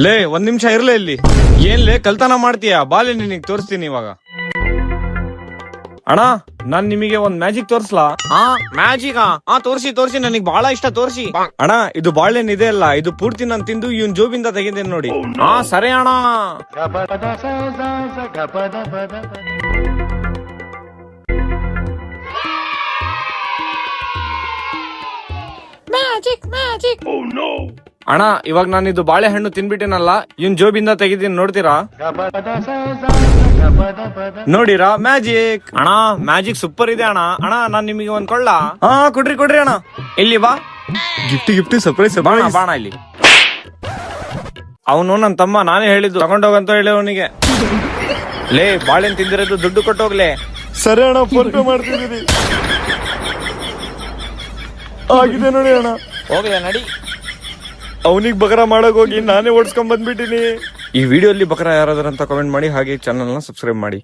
ಲೇ ಒಂದ್ ನಿಮಿಷ ಇರ್ಲೇ ಇಲ್ಲಿ. ಏನ್ಲೇ ಕಲ್ತನ ಮಾಡ್ತೀಯಾ? ಬಾಲೆ ನಿನಗ್ ತೋರಿಸ್ತೀನಿ ಇವಾಗ. ಅಣ್ಣ ನಾನ್ ನಿಮಗೆ ಒಂದ್ ಮ್ಯಾಜಿಕ್ ತೋರ್ಸ್ಲಾ? ಮ್ಯಾಜಿಕ್ ತೋರ್ಸಿ ನನಗ್ ಬಹಳ ಇಷ್ಟ, ತೋರ್ಸಿ. ಅಣ್ಣ ಇದು ಬಾಳೆನ್ ಇದೆ ಅಲ್ಲ, ಇದು ಪೂರ್ತಿ ನಾನ್ ತಿಂದು ಇವನ್ ಜೋಬಿಂದ ತೆಗಿದ್ದೇನೆ ನೋಡಿ. ಸರಿ ಅಣ್ಣ. ಅಣ್ಣ ಇವಾಗ ನಾನು ಇದು ಬಾಳೆಹಣ್ಣು ತಿನ್ಬಿಟ್ಟೇನಲ್ಲ, ಇವನ್ ಜೋಬಿಂದ ತೆಗಿತೀನಿ, ನೋಡ್ತೀರಾ? ನೋಡಿರಾ ಮ್ಯಾಜಿಕ್? ಅಣ್ಣ ಮ್ಯಾಜಿಕ್ ಸೂಪರ್ ಇದೆ ಅಣ್ಣ. ಅಣ್ಣ ನಾನ್ ನಿಮಗೆ ಒಂದ್ ಕೊಳ್ಳ. ಕೊಡ್ರಿ ಅಣ್ಣ. ಇಲ್ಲಿ ಬಾ, ಗಿಫ್ಟಿ ಸರ್ಪ್ರೈಸ್. ಬಾಣ ಇಲ್ಲಿ. ಅವನು ನನ್ ತಮ್ಮ, ನಾನೇ ಹೇಳಿದ್ದು ತಗೊಂಡೋಗಂತ ಹೇಳಿ ಅವನಿಗೆ. ಲೇ ಬಾಳೆನ್ ತಿಂದಿರೋದು ದುಡ್ಡು ಕೊಟ್ಟೋಗ್ಲೆ. ಸರಿ ಅಣ್ಣ, ಫೋನ್ ಪೇ ಮಾಡ್ತಿದ್ದೀರಿ. ಆಗಿದೆ ನೋಡಿ ಅಣ್ಣ. ಹೋಗ್ಲೇ ನಡಿ. ಅವನಿಗೆ ಬಕರ ಮಾಡಕ್ ಹೋಗಿ ನಾನೇ ಓಡಿಸ್ಕೊಂಡ್ ಬಂದ್ಬಿಟ್ಟಿನಿ. ಈ ವಿಡಿಯೋ ಅಲ್ಲಿ ಬಕರ ಯಾರಾದ್ರೂ ಅಂತ ಕಾಮೆಂಟ್ ಮಾಡಿ, ಹಾಗೆ ಚಾನಲ್ ನ ಸಬ್ಸ್ಕ್ರೈಬ್ ಮಾಡಿ.